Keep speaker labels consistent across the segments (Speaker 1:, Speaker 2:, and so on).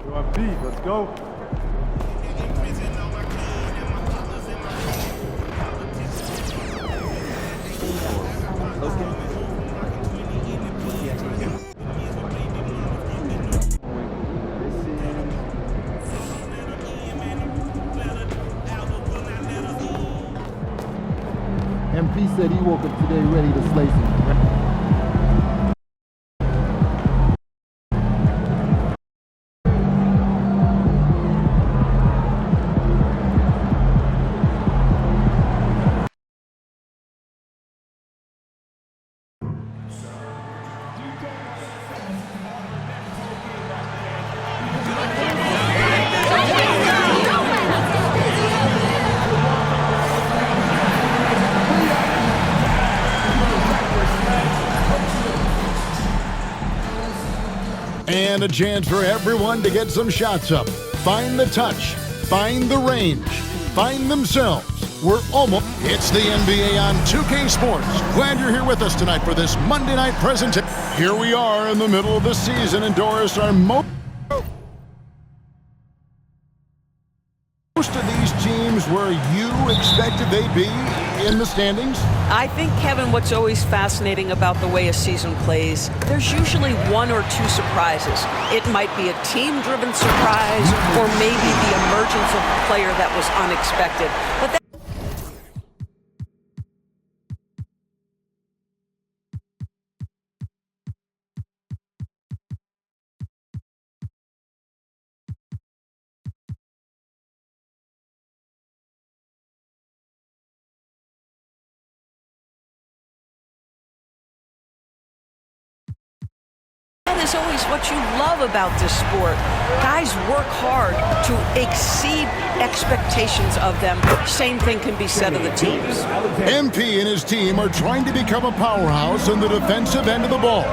Speaker 1: You're on B, let's go.
Speaker 2: MP said he woke up today ready to slay some.
Speaker 3: And a chance for everyone to get some shots up. Find the touch. Find the range. Find themselves. We're almost... It's the NBA on 2K Sports. Glad you're here with us tonight for this Monday night presentation. Here we are in the middle of the season, and Doris, our most of these teams where you expected they'd be in the standings?
Speaker 4: I think, Kevin, what's always fascinating about the way a season plays, there's usually one or two surprises. It might be a team-driven surprise or maybe the emergence of a player that was unexpected. But that is always what you love about this sport. Guys work hard to exceed expectations of them. Same thing can be said of the teams.
Speaker 3: MP and his team are trying to become a powerhouse in the defensive end of the ball.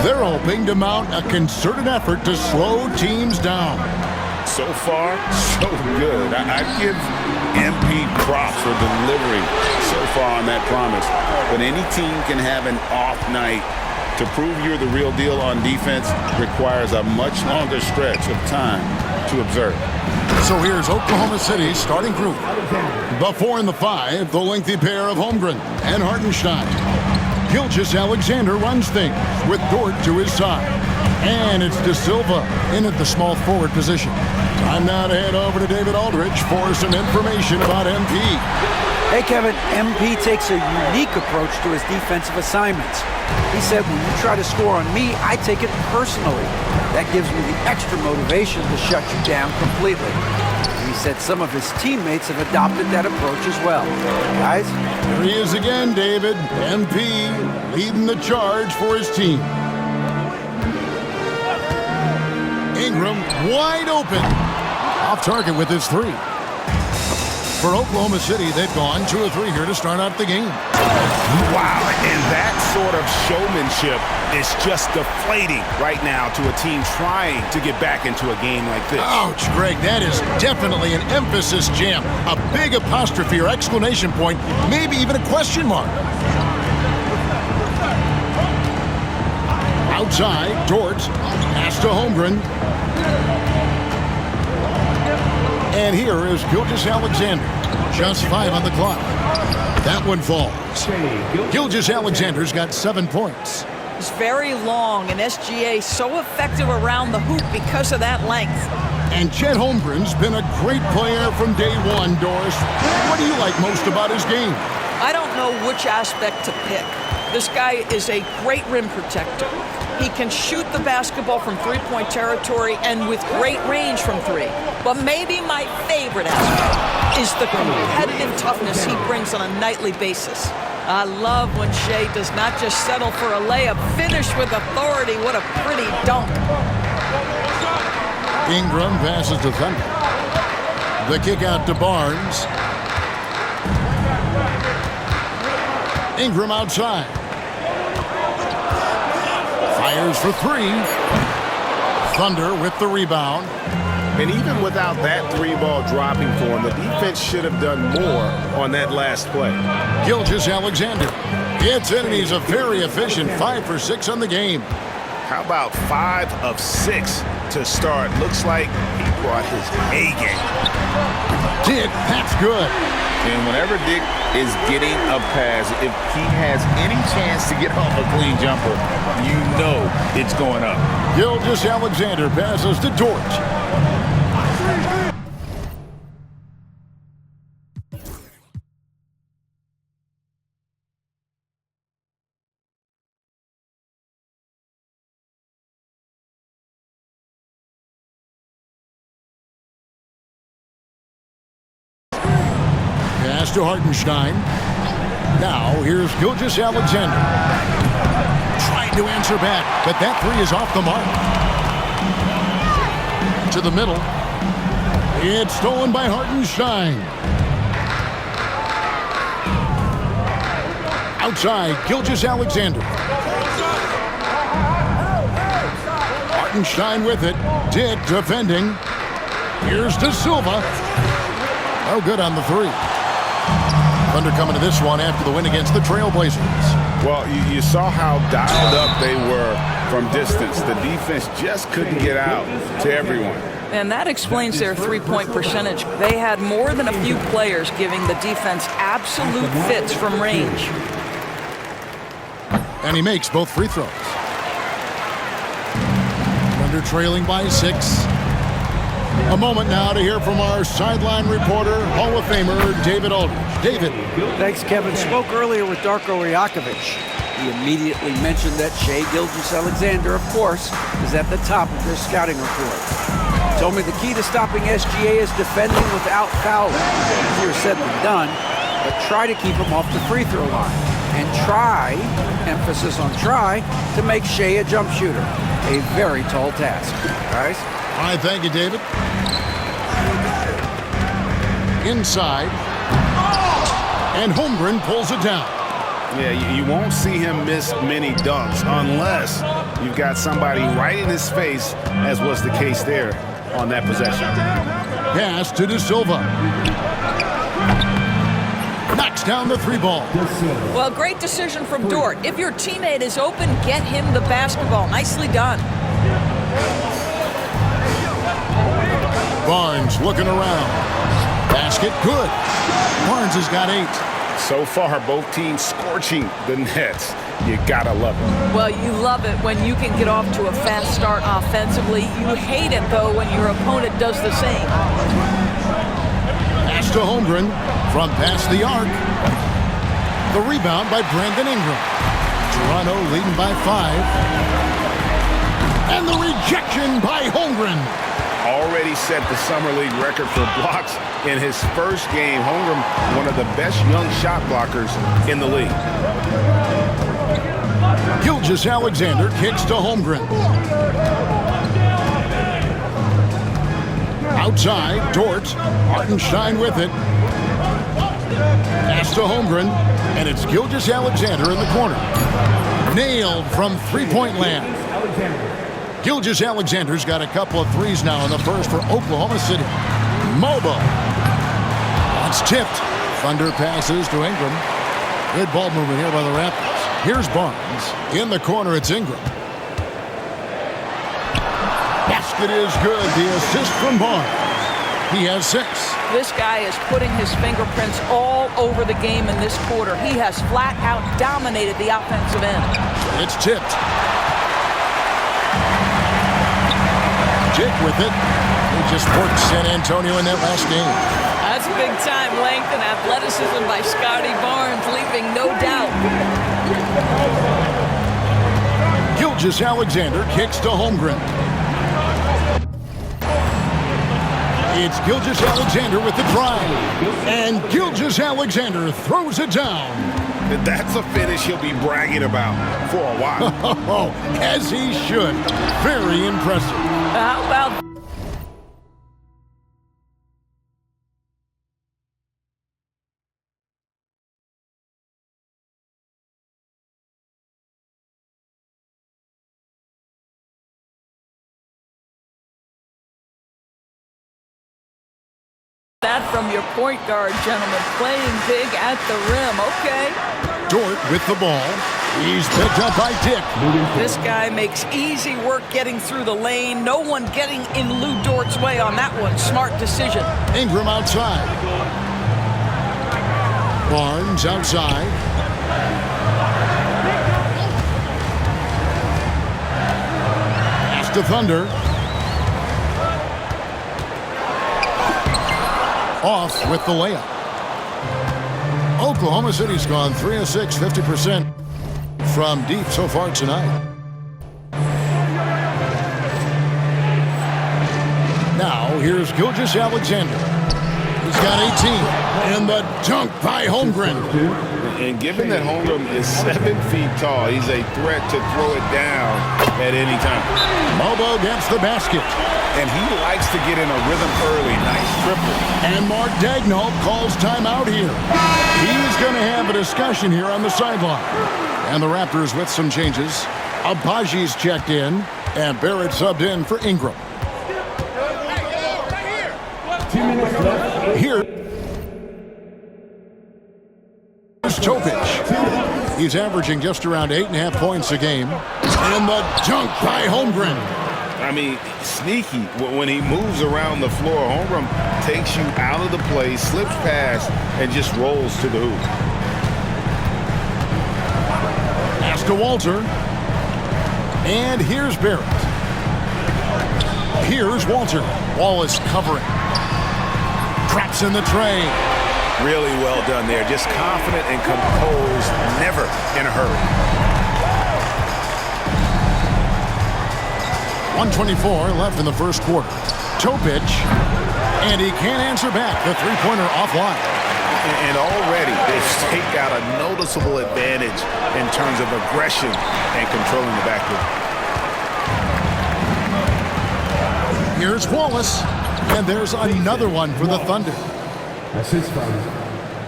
Speaker 3: They're hoping to mount a concerted effort to slow teams down.
Speaker 5: So far, so good. I give MP props for delivery so far on that promise. But any team can have an off night. To prove you're the real deal on defense requires a much longer stretch of time to observe.
Speaker 3: So here's Oklahoma City's starting group. The 4 and the 5, the lengthy pair of Holmgren and Hartenstein. Gilgeous-Alexander runs things with Dort to his side. And it's De Silva in at the small forward position. Time now to head over to David Aldridge for some information about MP.
Speaker 6: Hey, Kevin, MP takes a unique approach to his defensive assignments. He said, when you try to score on me, I take it personally. That gives me the extra motivation to shut you down completely. And he said some of his teammates have adopted that approach as well. Guys?
Speaker 3: Here he is again, David. MP leading the charge for his team. Ingram wide open. Off target with his three. For Oklahoma City, they've gone 2 of 3 here to start out the game.
Speaker 5: Wow, and that sort of showmanship is just deflating right now to a team trying to get back into a game like this.
Speaker 3: Ouch, Greg, that is definitely an emphasis jam. A big apostrophe or exclamation point, maybe even a question mark. Outside, Dort, pass to Holmgren. And here is Gilgeous-Alexander. Just 5 on the clock. That one falls. Gilgeous-Alexander's got 7 points.
Speaker 4: He's very long, and SGA so effective around the hoop because of that length.
Speaker 3: And Chet Holmgren's been a great player from day one, Doris. What do you like most about his game?
Speaker 4: I don't know which aspect to pick. This guy is a great rim protector. He can shoot the basketball from three-point territory and with great range from 3. But maybe my favorite aspect is the competitive toughness he brings on a nightly basis. I love when Shea does not just settle for a layup, finish with authority. What a pretty dunk.
Speaker 3: Ingram passes to Thunder. The kick out to Barnes. Ingram outside. Fires for 3. Thunder with the rebound.
Speaker 5: And even without that 3-ball dropping for him, the defense should have done more on that last play.
Speaker 3: Gilgeous-Alexander gets in, and he's a very efficient 5 for 6 on the game.
Speaker 5: How about 5 of 6 to start? Looks like he brought his A game.
Speaker 3: Dick, that's good.
Speaker 5: And whenever Dick is getting a pass, if he has any chance to get off a clean jumper, you know it's going up.
Speaker 3: Gilgeous-Alexander passes to Dort. Pass to Hartenstein. Now here's Gilgeous-Alexander. Trying to answer back, but that three is off the mark. To the middle. It's stolen by Hartenstein. Outside, Gilgeous-Alexander. Hartenstein with it. Dick defending. Here's De Silva. Oh, good on the three. Thunder coming to this one after the win against the Trailblazers.
Speaker 5: Well, you saw how dialed up they were from distance. The defense just couldn't get out to everyone.
Speaker 4: And that explains their three-point percentage. They had more than a few players giving the defense absolute fits from range.
Speaker 3: And he makes both free throws. Thunder trailing by 6. A moment now to hear from our sideline reporter, Hall of Famer David Aldridge. David.
Speaker 6: Thanks, Kevin. Spoke earlier with Darko Rajakovic. He immediately mentioned that Shai Gilgeous-Alexander, of course, is at the top of their scouting report. Told me the key to stopping SGA is defending without fouling. Easier said than done, but try to keep him off the free throw line. And try, emphasis on try, to make Shai a jump shooter. A very tall task. Guys?
Speaker 3: All right, thank you, David. Inside. And Holmgren pulls it down.
Speaker 5: Yeah, you won't see him miss many dunks unless you've got somebody right in his face, as was the case there on that possession.
Speaker 3: Pass to De Silva. Knocks down the three ball.
Speaker 4: Well, great decision from Dort. If your teammate is open, get him the basketball. Nicely done.
Speaker 3: Barnes looking around. Basket good. Barnes has got 8.
Speaker 5: So far, both teams scorching the nets. You gotta love it.
Speaker 4: Well, you love it when you can get off to a fast start offensively. You hate it, though, when your opponent does the same.
Speaker 3: Pass to Holmgren from past the arc. The rebound by Brandon Ingram. Toronto leading by 5. And the rejection by Holmgren.
Speaker 5: Already set the Summer League record for blocks in his first game. Holmgren, one of the best young shot blockers in the league.
Speaker 3: Gilgeous-Alexander kicks to Holmgren. Outside, Dort. Hartenstein with it. Pass to Holmgren, and it's Gilgeous-Alexander in the corner. Nailed from three-point land. Gilgeous-Alexander's got a couple of threes now in the first for Oklahoma City. Mobo. That's tipped. Thunder passes to Ingram. Good ball movement here by the Raptors. Here's Barnes. In the corner, it's Ingram. Basket is good. The assist from Barnes. He has 6.
Speaker 4: This guy is putting his fingerprints all over the game in this quarter. He has flat out dominated the offensive end.
Speaker 3: It's tipped. Dick with it. He just worked San Antonio in that last game.
Speaker 4: That's big time length and athleticism by Scotty Barnes, leaving no doubt.
Speaker 3: Gilgeous-Alexander kicks to Holmgren. It's Gilgeous-Alexander with the drive. And Gilgeous-Alexander throws it down.
Speaker 5: That's a finish he'll be bragging about for a while.
Speaker 3: Oh, as he should. Very impressive.
Speaker 4: How about that from your point guard, gentlemen? Playing big at the rim. Okay.
Speaker 3: Dort with the ball. He's picked up by Dick.
Speaker 4: This guy makes easy work getting through the lane. No one getting in Lou Dort's way on that one. Smart decision.
Speaker 3: Ingram outside. Barnes outside. Pass to Thunder. Off with the layup. Oklahoma City's gone 3 of 6, 50% from deep so far tonight. Now, here's Gilgeous-Alexander. He's got 18. And the dunk by Holmgren.
Speaker 5: And given that Holmgren is 7 feet tall, he's a threat to throw it down at any time.
Speaker 3: Mobo gets the basket.
Speaker 5: And he likes to get in a rhythm early. Nice triple.
Speaker 3: And Mark Daigneault calls timeout here. He's going to have a discussion here on the sideline. And the Raptors with some changes. Abaji's checked in, and Barrett subbed in for Ingram. Here's Topic. He's averaging just around 8.5 points a game. And the dunk by Holmgren.
Speaker 5: I mean, sneaky. When he moves around the floor, Holmgren takes you out of the play, slips past, and just rolls to the hoop.
Speaker 3: Pass to Walter. And here's Barrett. Here's Walter. Wallace covering. Traps in the tray.
Speaker 5: Really well done there. Just confident and composed, never in a hurry. 1:24 left in the first quarter. Topic, and he can't answer back. The three-pointer offline. And already they've staked out a noticeable advantage in terms of aggression and controlling the backcourt.
Speaker 3: Here's Wallace, and there's another one for the Thunder.
Speaker 2: That's his foul.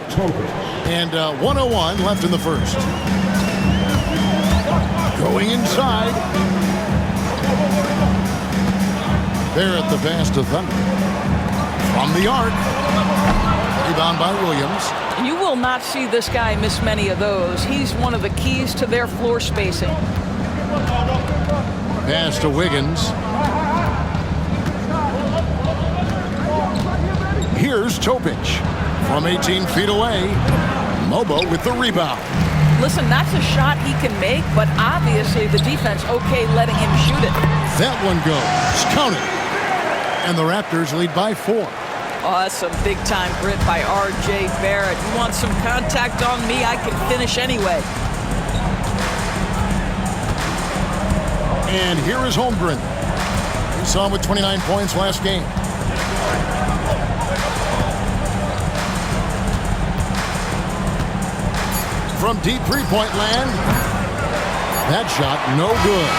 Speaker 2: Topic.
Speaker 3: And 1:01 left in the first. Going inside. Barrett the pass to Thunder. From the arc. Rebound by Williams.
Speaker 4: You will not see this guy miss many of those. He's one of the keys to their floor spacing.
Speaker 3: Pass to Wiggins. Here's Topic. From 18 feet away. Mobo with the rebound.
Speaker 4: Listen, that's a shot he can make, but obviously the defense okay letting him shoot it.
Speaker 3: That one goes. Counted. And the Raptors lead by 4.
Speaker 4: Oh, that's some big-time grit by R.J. Barrett. You want some contact on me, I can finish anyway.
Speaker 3: And here is Holmgren. We saw him with 29 points last game. From deep three-point land. That shot, no good.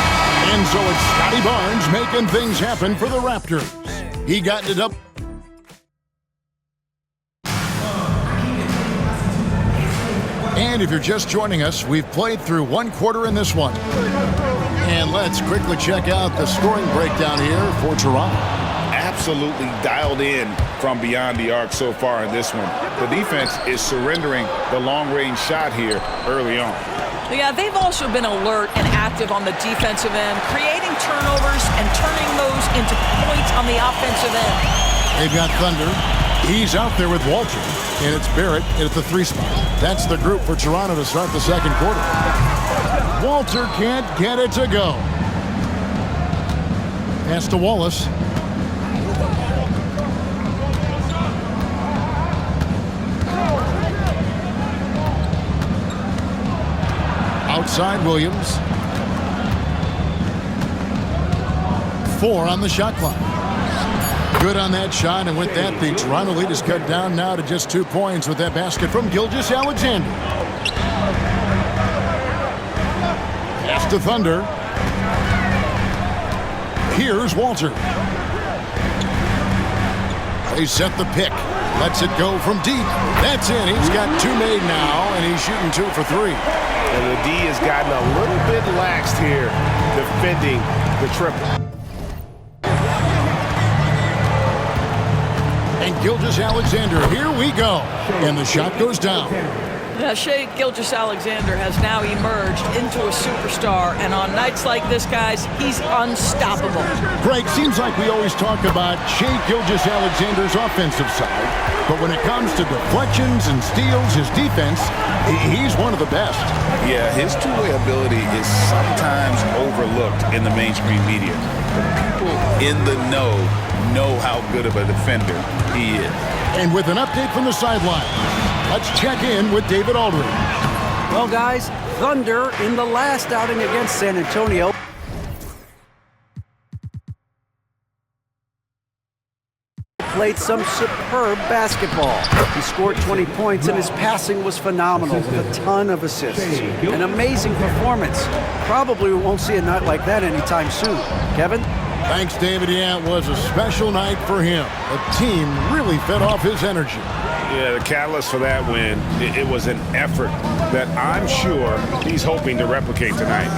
Speaker 3: And so it's Scotty Barnes making things happen for the Raptors. He got it up. And if you're just joining us, we've played through one quarter in this one. And let's quickly check out the scoring breakdown here for Toronto.
Speaker 5: Absolutely dialed in from beyond the arc so far in this one. The defense is surrendering the long-range shot here early on.
Speaker 4: Yeah, they've also been alert and active on the defensive end, creating turnovers and turning those into points on the offensive end.
Speaker 3: They've got Thunder. He's out there with Walter, and it's Barrett at the 3 spot. That's the group for Toronto to start the second quarter. Walter can't get it to go. Pass to Wallace. Outside Williams. 4 on the shot clock. Good on that shot, and with that, the Toronto lead is cut down now to just 2 points with that basket from Gilgeous-Alexander. Pass to Thunder. Here's Walter. They set the pick. Lets it go from deep. That's in. He's got 2 made now, and he's shooting 2 for 3.
Speaker 5: And the D has gotten a little bit laxed here, defending the triple. And
Speaker 3: Gilgeous-Alexander, here we go. And the shot goes down.
Speaker 4: Now, Shea Gilgeous-Alexander has now emerged into a superstar, and on nights like this, guys, he's unstoppable.
Speaker 3: Greg, seems like we always talk about Shea Gilgeous-Alexander's offensive side, but when it comes to deflections and steals, his defense, he's one of the best.
Speaker 5: Yeah, his two-way ability is sometimes overlooked in the mainstream media. But people in the know how good of a defender he is.
Speaker 3: And with an update from the sideline, let's check in with David Aldridge.
Speaker 6: Well, guys, Thunder in the last outing against San Antonio played some superb basketball. He scored 20 points, and his passing was phenomenal with a ton of assists. An amazing performance. Probably we won't see a night like that anytime soon. Kevin?
Speaker 3: Thanks, David. Yeah, it was a special night for him. The team really fed off his energy.
Speaker 1: Yeah, the catalyst for that win, it was an effort that I'm sure he's hoping to replicate tonight.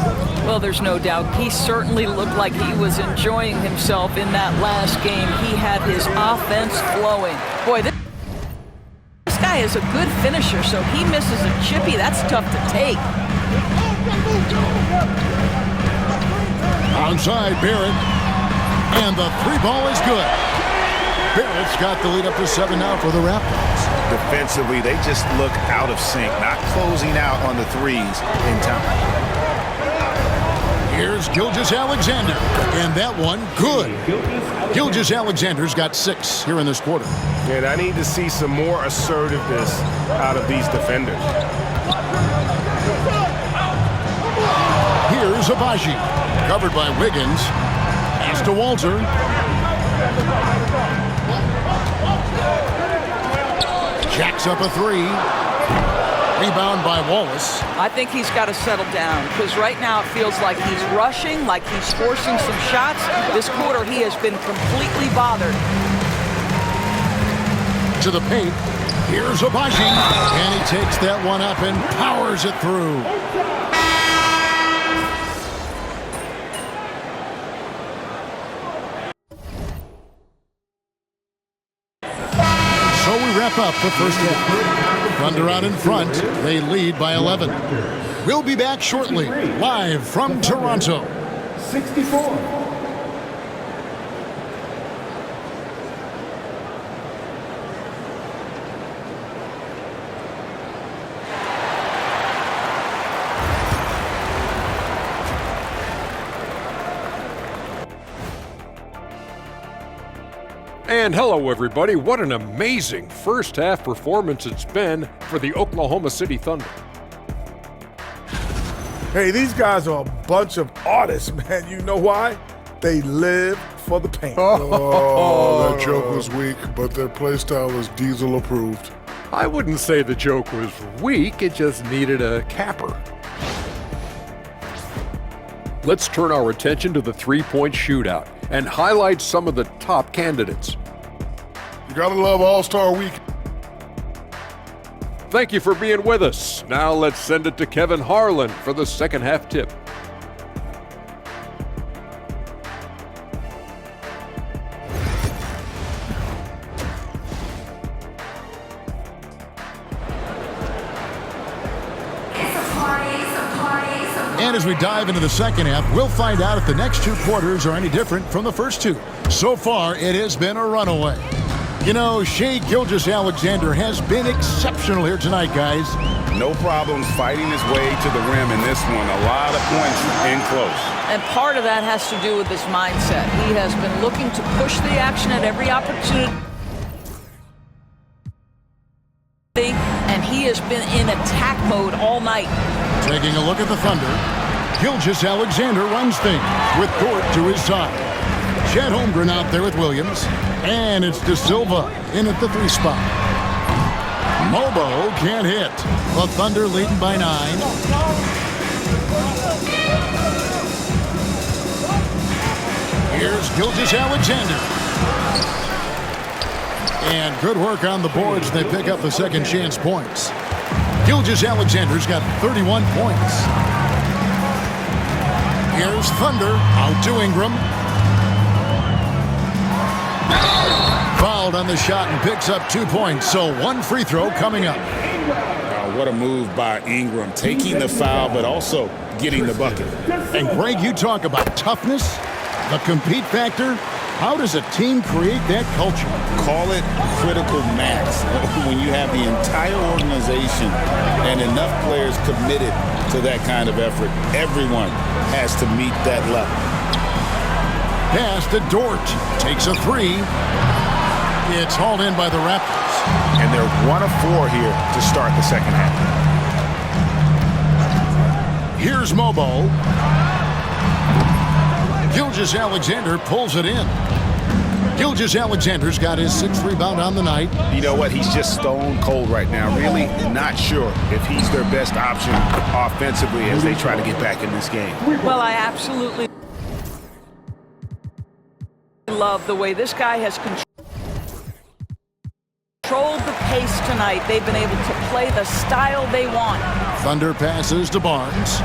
Speaker 4: Well, there's no doubt. He certainly looked like he was enjoying himself in that last game. He had his offense flowing. Boy, this guy is a good finisher, so he misses a chippy. That's tough to take.
Speaker 3: Onside, Barrett. And the three ball is good. Barrett's got the lead up to 7 now for the Raptors.
Speaker 1: Defensively, they just look out of sync, not closing out on the threes in time.
Speaker 3: Here's Gilgeous-Alexander, and that one good. Gilgeous-Alexander's got 6 here in this quarter.
Speaker 1: And I need to see some more assertiveness out of these defenders.
Speaker 3: Here's Abaji, covered by Wiggins. He's to Walter. Jacks up a 3. Rebound by Wallace.
Speaker 4: I think he's got to settle down because right now it feels like he's rushing, like he's forcing some shots. This quarter he has been completely bothered.
Speaker 3: To the paint. Here's Abaji. And he takes that one up and powers it through. So we wrap up the first half. Thunder out in front. They lead by 11. We'll be back shortly, live from Toronto.
Speaker 2: 64.
Speaker 7: And hello, everybody. What an amazing first half performance it's been for the Oklahoma City Thunder.
Speaker 8: Hey, these guys are a bunch of artists, man. You know why? They live for the paint.
Speaker 9: Oh, that joke was weak, but their play style is Diesel approved.
Speaker 7: I wouldn't say the joke was weak, it just needed a capper. Let's turn our attention to the three-point shootout and highlight some of the top candidates.
Speaker 9: You gotta love All-Star Week.
Speaker 7: Thank you for being with us. Now let's send it to Kevin Harlan for the second half tip.
Speaker 3: And as we dive into the second half, we'll find out if the next 2 quarters are any different from the first 2. So far, it has been a runaway. You know, Shea Gilgeous-Alexander has been exceptional here tonight, guys.
Speaker 5: No problems fighting his way to the rim in this one. A lot of points in close.
Speaker 4: And part of that has to do with his mindset. He has been looking to push the action at every opportunity. And he has been in attack mode all night.
Speaker 3: Taking a look at the Thunder, Gilgeous-Alexander runs things with Dort to his side. Chet Holmgren out there with Williams. And it's De Silva in at the 3 spot. Mobo can't hit. The Thunder leading by 9. Here's Gilgeous-Alexander. And good work on the boards. They pick up the second chance points. Gilgeous-Alexander's got 31 points. Here's Thunder out to Ingram. Fouled on the shot and picks up 2 points. So 1 free throw coming up.
Speaker 1: Now
Speaker 5: What a move by Ingram, taking the foul, but also getting the bucket.
Speaker 3: And Greg, you talk about toughness, the compete factor. How does a team create that culture?
Speaker 5: Call it critical mass. When you have the entire organization and enough players committed to that kind of effort, everyone has to meet that level.
Speaker 3: Pass to Dort. Takes a three. It's hauled in by the Raptors.
Speaker 1: And they're 1 of 4 here to start the second half.
Speaker 3: Here's Mobo. Gilgeous-Alexander pulls it in. Gilgeous-Alexander's got his 6th rebound on the night.
Speaker 1: You know what? He's just stone cold right now. Really not sure if he's their best option offensively as they try to get back in this game.
Speaker 4: Well, I absolutely love the way this guy has controlled the pace tonight. They've been able to play the style they want.
Speaker 3: Thunder passes to Barnes.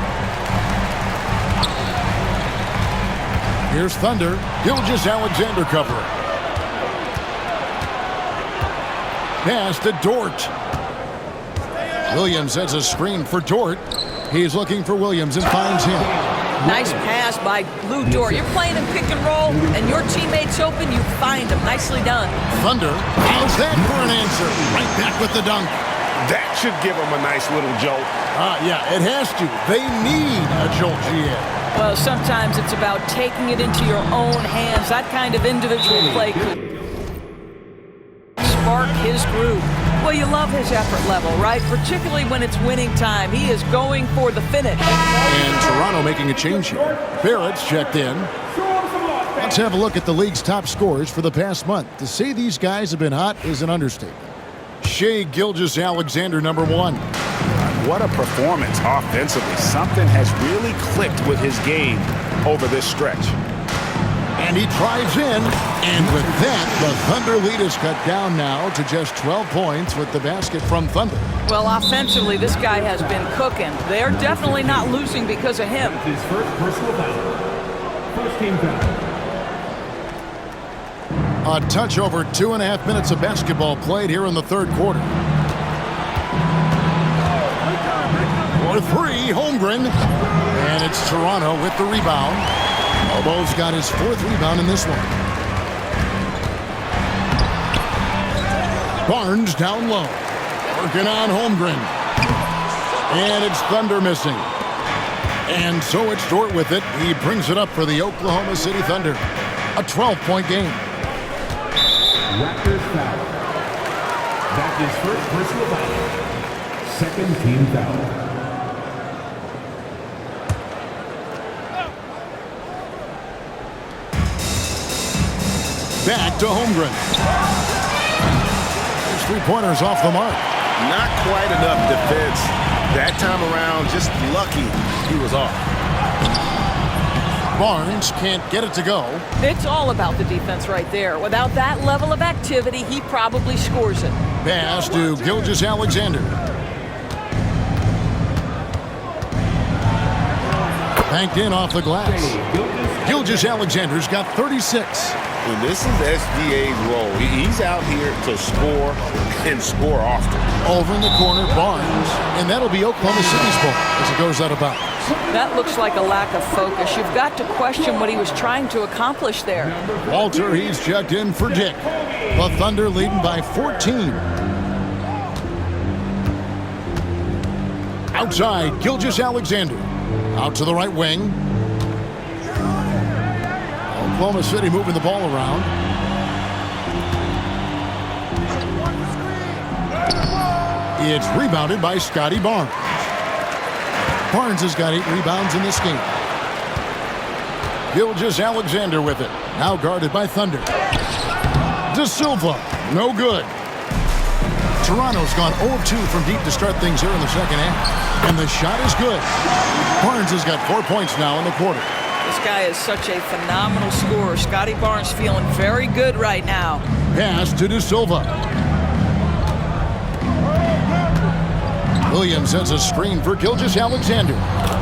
Speaker 3: Here's Thunder. Gilgeous-Alexander covering. Pass to Dort. Williams has a screen for Dort. He's looking for Williams and finds him.
Speaker 4: Nice pass by Lou Dort. You're playing in pick and roll, and your teammate's open, you find him. Nicely done.
Speaker 3: Thunder. How's that for an answer? Right back with the dunk.
Speaker 1: That should give them a nice little jolt.
Speaker 3: Yeah, it has to. They need a jolt, GM.
Speaker 4: Well, sometimes it's about taking it into your own hands. That kind of individual play could spark his groove. Well, you love his effort level, right? Particularly when it's winning time. He is going for the finish.
Speaker 3: And Toronto making a change here. Barrett's checked in. Let's have a look at the league's top scorers for the past month. To say these guys have been hot is an understatement. Shai Gilgeous-Alexander, number 1.
Speaker 1: What a performance offensively. Something has really clicked with his game over this stretch.
Speaker 3: And he drives in. And with that, the Thunder lead is cut down now to just 12 points with the basket from Thunder.
Speaker 4: Well, offensively, this guy has been cooking. They're definitely not losing because of him.
Speaker 10: His first personal foul. First team foul.
Speaker 3: A touch over 2.5 minutes of basketball played here in the third quarter. For 3, Holmgren. And it's Toronto with the rebound. Mobo's got his 4th rebound in this one. Barnes down low. Working on Holmgren. And it's Thunder missing. And so it's Dort with it. He brings it up for the Oklahoma City Thunder. A 12-point game.
Speaker 10: Raptors foul. That is first personal foul. Second team foul.
Speaker 3: Back to Holmgren. His 3-pointers off the mark.
Speaker 1: Not quite enough defense. That time around, just lucky he was off.
Speaker 3: Barnes can't get it to go.
Speaker 4: It's all about the defense right there. Without that level of activity, he probably scores it.
Speaker 3: Pass to Gilgeous-Alexander. Banked in off the glass. Gilgeous-Alexander's got 36.
Speaker 5: And this is SGA's role. He's out here to score and score often.
Speaker 3: Over in the corner, Barnes. And that'll be Oklahoma City's ball as it goes out of bounds.
Speaker 4: That looks like a lack of focus. You've got to question what he was trying to accomplish there.
Speaker 3: Walter, he's checked in for Dick. The Thunder leading by 14. Outside, Gilgeous-Alexander. Out to the right wing. Oklahoma City moving the ball around. It's rebounded by Scotty Barnes. Barnes has got 8 rebounds in this game. Gilgeous-Alexander with it. Now guarded by Thunder. De Silva, no good. Toronto's gone 0-2 from deep to start things here in the second half. And the shot is good. Barnes has got 4 points now in the quarter.
Speaker 4: This guy is such a phenomenal scorer. Scotty Barnes feeling very good right now.
Speaker 3: Pass to De Silva. Williams has a screen for Gilgeous-Alexander.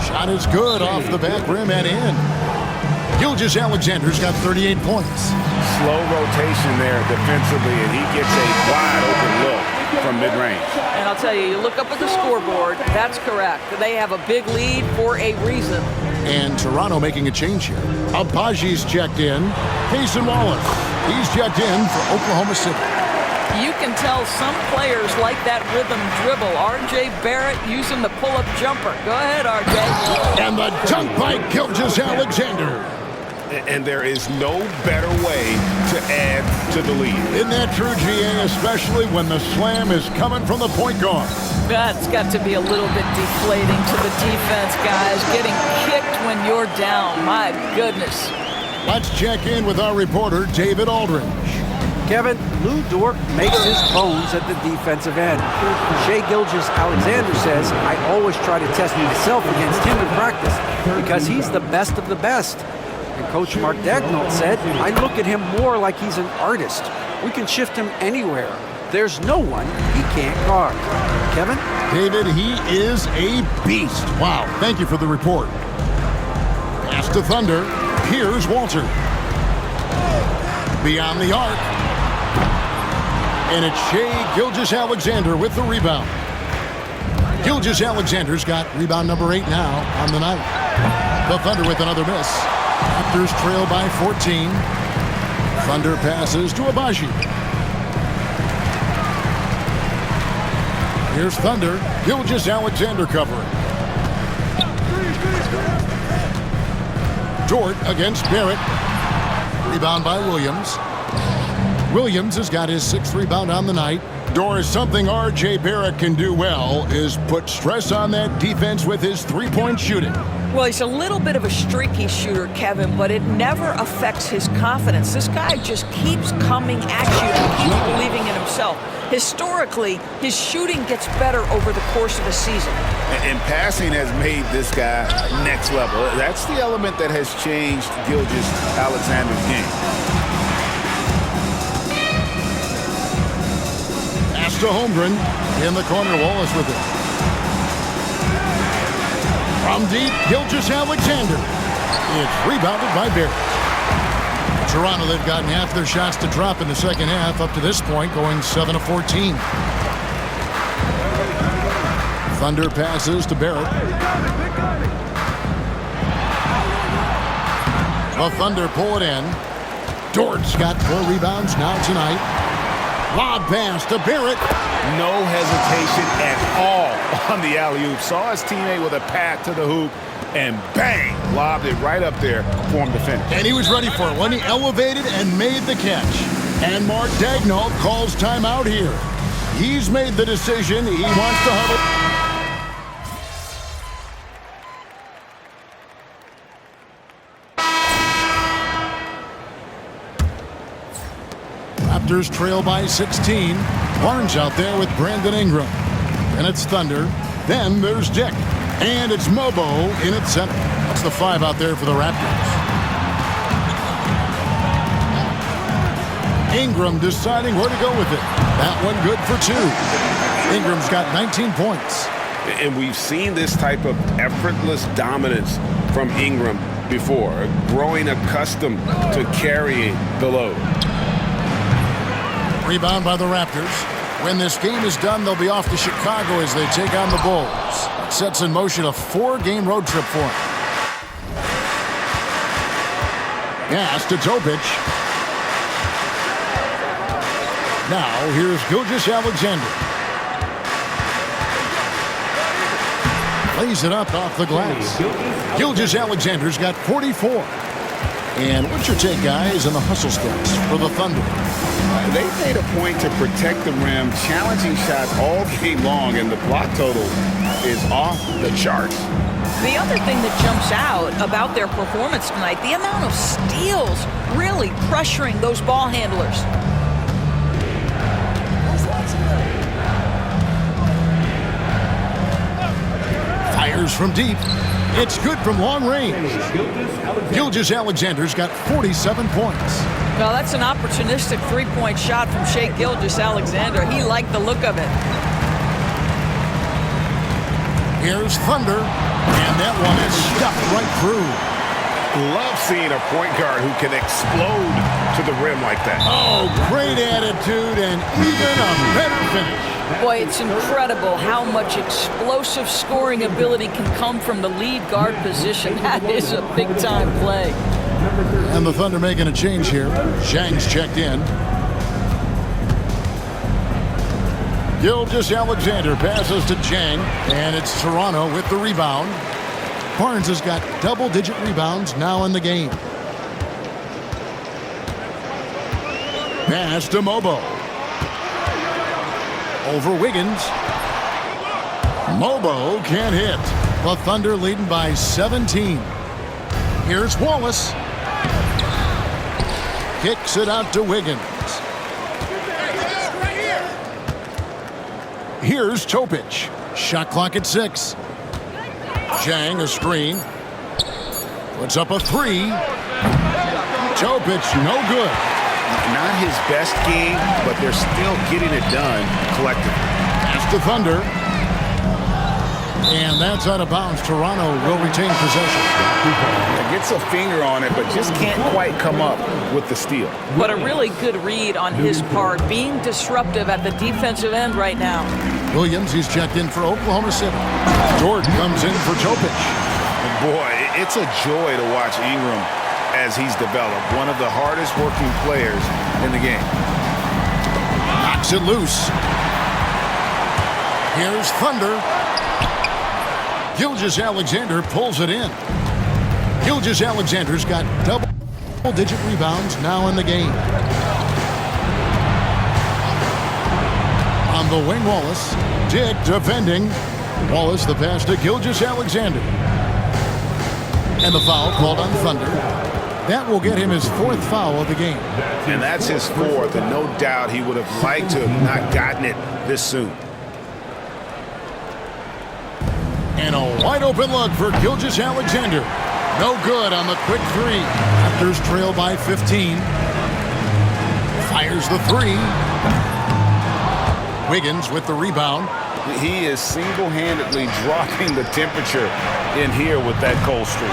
Speaker 3: Shot is good off the back rim and in. Gilgeous-Alexander's got 38 points.
Speaker 5: slow rotation there defensively, and he gets a wide open look from mid-range.
Speaker 4: And I'll tell you, you look up at the scoreboard, that's correct. They have a big lead for a reason.
Speaker 3: And Toronto making a change here. Abaji's checked in. Cason Wallace, he's checked in for Oklahoma City.
Speaker 4: You can tell some players like that rhythm dribble. R.J. Barrett using the pull-up jumper. Go ahead, R.J.
Speaker 3: And the dunk by Gilgeous-Alexander.
Speaker 5: And there is no better way to add to the lead.
Speaker 3: Isn't that true, GA, especially when the slam is coming from the point guard?
Speaker 4: That's got to be a little bit deflating to the defense, guys. Getting kicked when you're down. My goodness.
Speaker 3: Let's check in with our reporter, David Aldridge.
Speaker 6: Kevin, Lou Dort makes his bones at the defensive end. Shai Gilgeous-Alexander says, I always try to test myself against him in practice because he's the best of the best. And Coach Mark Daigneault said, I look at him more like he's an artist. We can shift him anywhere. There's no one he can't guard. Kevin?
Speaker 3: David, he is a beast. Wow, thank you for the report. Pass to Thunder. Here's Walter. Beyond the arc. And it's Shai Gilgeous-Alexander with the rebound. Gilgeous-Alexander's got rebound number 8 now on the night. The Thunder with another miss. Raptors trail by 14. Thunder passes to Abaji. Here's Thunder. Gilgeous-Alexander covering. Dort against Barrett. Rebound by Williams. Williams has got his 6th rebound on the night. Doris, something R.J. Barrett can do well is put stress on that defense with his three-point shooting.
Speaker 4: Well, he's a little bit of a streaky shooter, Kevin, but it never affects his confidence. This guy just keeps coming at you and keeps believing in himself. Historically, his shooting gets better over the course of the season.
Speaker 5: And passing has made this guy next level. That's the element that has changed Gilgeous-Alexander's game.
Speaker 3: Pass to Holmgren. In the corner, Wallace with it. From deep, Gilgeous-Alexander. It's rebounded by Barrett. Toronto, they've gotten half their shots to drop in the second half up to this point, going 7 of 14. Thunder passes to Barrett. The Thunder pull it in. Dort's got 4 rebounds now tonight. Lob pass to Barrett.
Speaker 5: No hesitation at all on the alley-oop. Saw his teammate with a path to the hoop, and bang, lobbed it right up there for him to finish.
Speaker 3: And he was ready for it when he elevated and made the catch. And Mark Daigneault calls timeout here. He's made the decision. He wants to huddle. Raptors trail by 16. Barnes out there with Brandon Ingram. And it's Thunder. Then there's Dick. And it's Mobo in its center. That's the 5 out there for the Raptors. Ingram deciding where to go with it. That one good for 2. Ingram's got 19 points.
Speaker 5: And we've seen this type of effortless dominance from Ingram before, growing accustomed to carrying the load.
Speaker 3: Rebound by the Raptors. When this game is done, they'll be off to Chicago as they take on the Bulls. It sets in motion a 4-game road trip for them. Pass to Topic. Now, here's Gilgeous-Alexander. Lays it up off the glass. Gilgeous-Alexander's got 44. And what's your take, guys, on the hustle steps for the Thunder?
Speaker 5: They made a point to protect the rim, challenging shots all game long, and the block total is off the charts.
Speaker 4: The other thing that jumps out about their performance tonight, the amount of steals really pressuring those ball handlers.
Speaker 3: Fires from deep. It's good from long range. Gilgeous-Alexander's got 47 points.
Speaker 4: Well, that's an opportunistic three-point shot from Shai Gilgeous-Alexander. He liked the look of it.
Speaker 3: Here's Thunder, and that one is stuffed right through.
Speaker 5: Love seeing a point guard who can explode
Speaker 1: to the rim like that.
Speaker 3: Oh, great attitude and even a better finish.
Speaker 4: Boy, it's incredible how much explosive scoring ability can come from the lead guard position. That is a big-time play.
Speaker 3: And the Thunder making a change here. Zhang's checked in. Gilgeous-Alexander passes to Zhang, and it's Toronto with the rebound. Barnes has got double-digit rebounds now in the game. Pass to Mobo. Over Wiggins. Mobo can't hit. The Thunder leading by 17. Here's Wallace. Kicks it out to Wiggins. Here's Topic. Shot clock at 6. Zhang a screen. Puts up a 3. Topic no good.
Speaker 1: Not his best game, but they're still getting it done collectively.
Speaker 3: Pass to Thunder. And that's out of bounds. Toronto will retain possession.
Speaker 1: Gets a finger on it, but just can't quite come up with the steal.
Speaker 4: But a really good read on his part, being disruptive at the defensive end right now.
Speaker 3: Williams, he's checked in for Oklahoma City. Jordan comes in for Topic.
Speaker 1: Boy, it's a joy to watch Ingram as he's developed. One of the hardest working players in the game.
Speaker 3: Knocks it loose. Here's Thunder. Gilgeous-Alexander pulls it in. Gilgeous-Alexander's got double-digit rebounds now in the game. On the wing, Wallace. Dick defending. Wallace the pass to Gilgeous-Alexander. And the foul called on Thunder. That will get him his 4th foul of the game.
Speaker 1: And that's his 4th, and no doubt he would have liked to have not gotten it this soon.
Speaker 3: And a wide open look for Gilgeous-Alexander. No good on the quick 3. Raptors trail by 15. Fires the 3. Wiggins with the rebound.
Speaker 1: He is single-handedly dropping the temperature in here with that cold streak.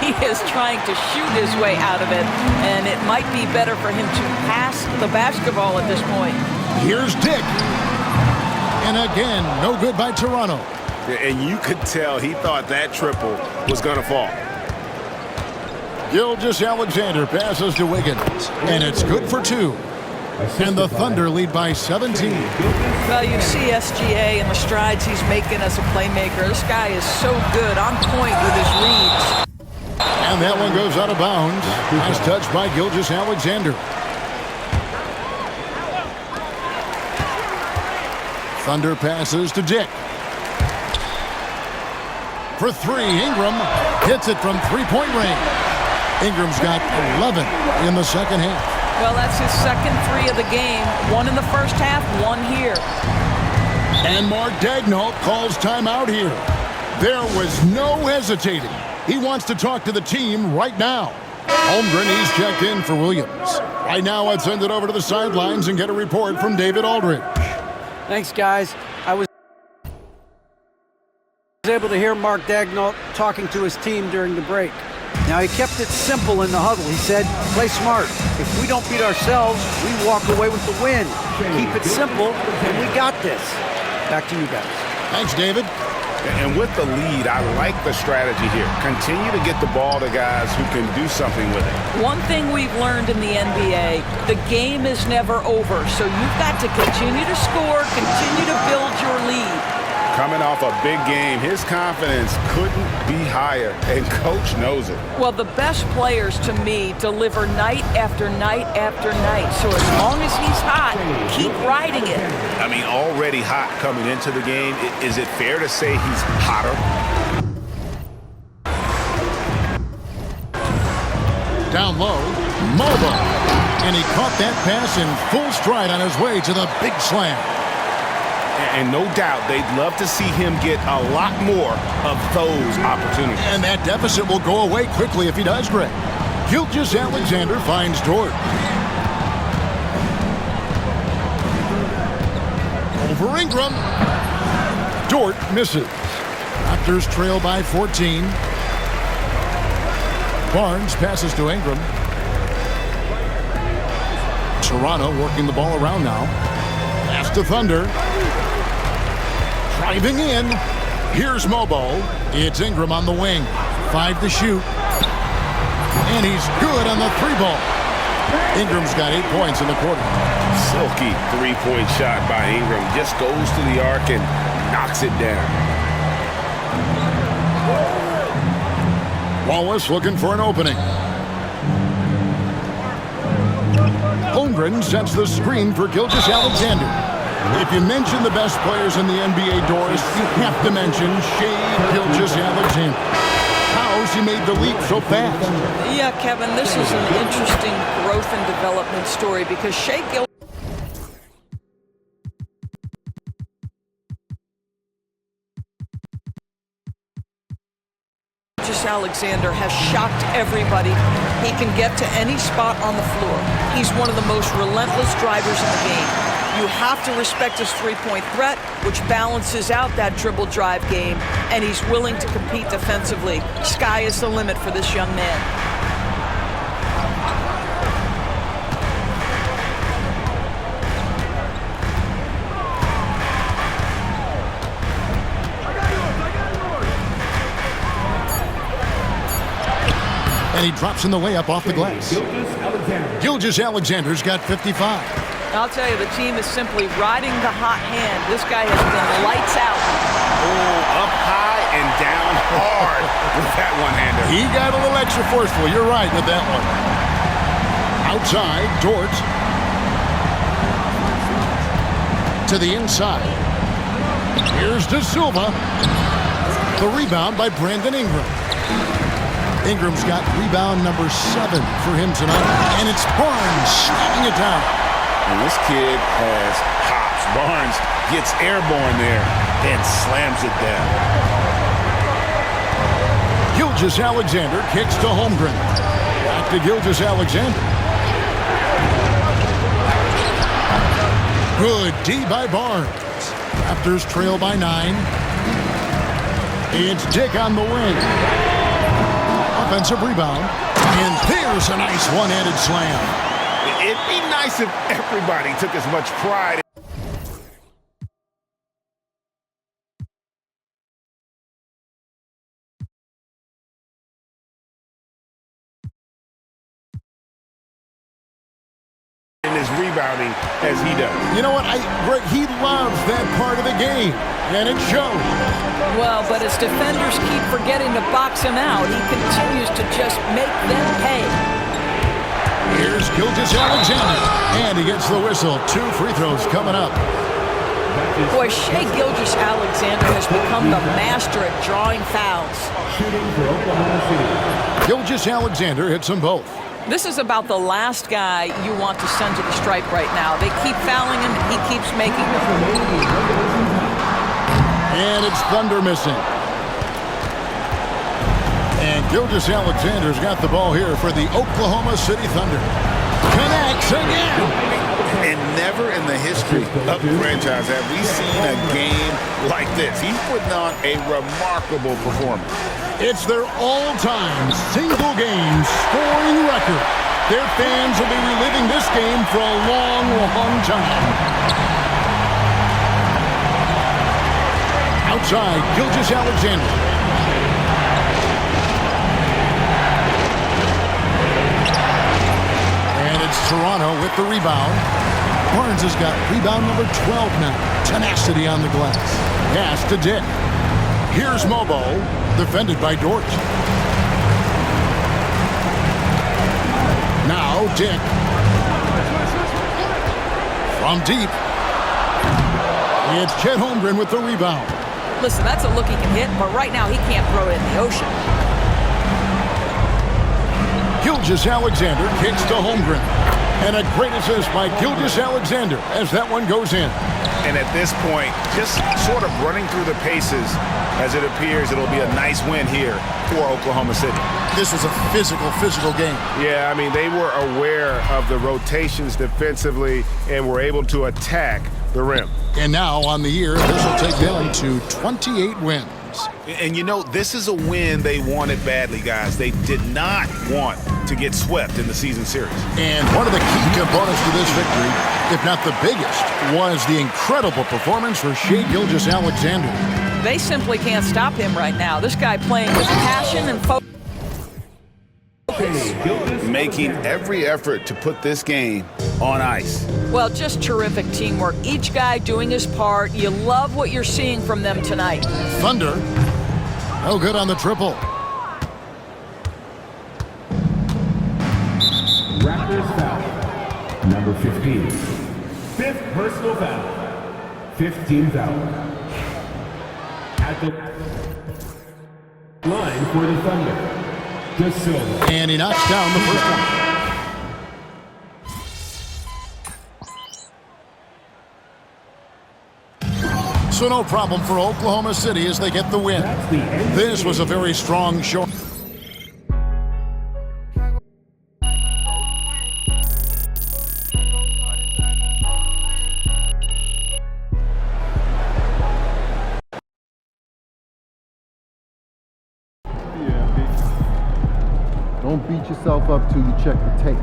Speaker 4: He is trying to shoot his way out of it, and it might be better for him to pass the basketball at this point.
Speaker 3: Here's Dick. And again, no good by Toronto.
Speaker 1: And you could tell he thought that triple was going to fall.
Speaker 3: Gilgeous-Alexander passes to Wiggins, and it's good for 2. And the Thunder lead by 17.
Speaker 4: Well, you see SGA and the strides he's making as a playmaker. This guy is so good, on point with his reads.
Speaker 3: And that one goes out of bounds. Nice touch by Gilgeous-Alexander. Thunder passes to Dick. For 3, Ingram hits it from 3-point range. Ingram's got 11 in the second half.
Speaker 4: Well, that's his second 3 of the game. 1 in the first half, 1 here.
Speaker 3: And Mark Daigneault calls timeout here. There was no hesitating. He wants to talk to the team right now. Holmgren, he's checked in for Williams. Right now, let's send it over to the sidelines and get a report from David Aldridge.
Speaker 6: Thanks, guys. I was able to hear Mark Daigneault talking to his team during the break. Now, he kept it simple in the huddle. He said, play smart. If we don't beat ourselves, we walk away with the win. Keep it simple, and we got this. Back to you guys.
Speaker 3: Thanks, David.
Speaker 1: And with the lead, I like the strategy here. Continue to get the ball to guys who can do something with it.
Speaker 4: One thing we've learned in the NBA, the game is never over. So you've got to continue to score, continue to build your lead.
Speaker 1: Coming off a big game, his confidence couldn't be higher, and Coach knows it.
Speaker 4: Well, the best players, to me, deliver night after night after night. So as long as he's hot, keep riding it.
Speaker 1: I mean, already hot coming into the game. Is it fair to say he's hotter?
Speaker 3: Down low, Mobo. And he caught that pass in full stride on his way to the big slam.
Speaker 1: And no doubt they'd love to see him get a lot more of those opportunities.
Speaker 3: And that deficit will go away quickly if he does, Greg. Gilgeous-Alexander finds Dort. Over Ingram. Dort misses. Raptors trail by 14. Barnes passes to Ingram. Toronto working the ball around now. Pass to Thunder. Driving in. Here's Mobo. It's Ingram on the wing. 5 to shoot. And he's good on the 3-ball. Ingram's got 8 points in the quarter.
Speaker 5: Silky 3-point shot by Ingram. Just goes to the arc and knocks it down.
Speaker 3: Wallace looking for an opening. Holmgren sets the screen for Gilgeous-Alexander. If you mention the best players in the NBA, Doris, you have to mention Shai Gilgeous-Alexander. How's he made the leap so fast?
Speaker 4: Yeah, Kevin, this is an interesting growth and development story because Shai Gilgeous-Alexander has shocked everybody. He can get to any spot on the floor. He's one of the most relentless drivers in the game. You have to respect his three-point threat, which balances out that dribble drive game, and he's willing to compete defensively. Sky is the limit for this young man.
Speaker 3: And he drops in the layup off the glass. Gilgeous-Alexander's got 55.
Speaker 4: I'll tell you, the team is simply riding the hot hand. This guy has been lights out.
Speaker 5: Oh, up high and down hard with that one-hander.
Speaker 3: He got a little extra forceful. You're right with that one. Outside, Dort. To the inside. Here's De Silva. The rebound by Brandon Ingram. Ingram's got rebound number 7 for him tonight. And it's Barnes slamming it down.
Speaker 5: And this kid has hops. Barnes gets airborne there and slams it down.
Speaker 3: Gilgeous-Alexander kicks to Holmgren. Back to Gilgeous-Alexander. Good D by Barnes. Raptors trail by 9. It's Dick on the wing. Offensive rebound. And there's a nice one-handed slam.
Speaker 5: It'd be nice if everybody took as much pride in his rebounding as he does.
Speaker 3: You know what? He loves that part of the game, and it shows.
Speaker 4: Well, but as defenders keep forgetting to box him out, he continues to just make them pay.
Speaker 3: Here's Gilgeous-Alexander, and he gets the whistle. 2 free throws coming up.
Speaker 4: Boy, Shai Gilgeous-Alexander has become the master at drawing fouls.
Speaker 10: Shooting for Oklahoma City.
Speaker 3: Gilgeous-Alexander hits them both.
Speaker 4: This is about the last guy you want to send to the stripe right now. They keep fouling him, and he keeps making them.
Speaker 3: And it's Thunder missing. And Gilgeous-Alexander's got the ball here for the Oklahoma City Thunder. Connects again.
Speaker 5: And never in the history of the franchise have we seen a game like this. He's putting on a remarkable performance.
Speaker 3: It's their all-time single-game scoring record. Their fans will be reliving this game for a long, long time. Outside, Gilgeous-Alexander. Toronto with the rebound. Barnes has got rebound number 12 now. Tenacity on the glass. Pass to Dick. Here's Mobo, defended by Dort. Now Dick. From deep. It's Chet Holmgren with the rebound.
Speaker 4: Listen, that's a look he can hit, but right now he can't throw it in the ocean.
Speaker 3: Gilgeous-Alexander kicks to Holmgren. And a great assist by Gilgeous-Alexander as that one goes in.
Speaker 5: And at this point, just sort of running through the paces as it appears it'll be a nice win here for Oklahoma City.
Speaker 3: This was a physical game.
Speaker 1: Yeah, I mean, they were aware of the rotations defensively and were able to attack the rim.
Speaker 3: And now on the year, this will take them to 28 wins.
Speaker 5: And you know, this is a win they wanted badly, guys. They did not want
Speaker 1: to get swept in the season series.
Speaker 3: And one of the key components to this victory, if not the biggest, was the incredible performance for Shai Gilgeous-Alexander.
Speaker 4: They simply can't stop him right now. This guy playing with passion and focus.
Speaker 5: Making every effort to put this game on ice.
Speaker 4: Well, just terrific teamwork. Each guy doing his part. You love what you're seeing from them tonight.
Speaker 3: Thunder, no good on the triple.
Speaker 10: Raptors foul. Number 15. Fifth personal foul. 15th foul. At the line for the Thunder. De Silva.
Speaker 3: And he knocks down the first one. So no problem for Oklahoma City as they get the win. This was a very strong show.
Speaker 2: Don't beat yourself up till you check the tape.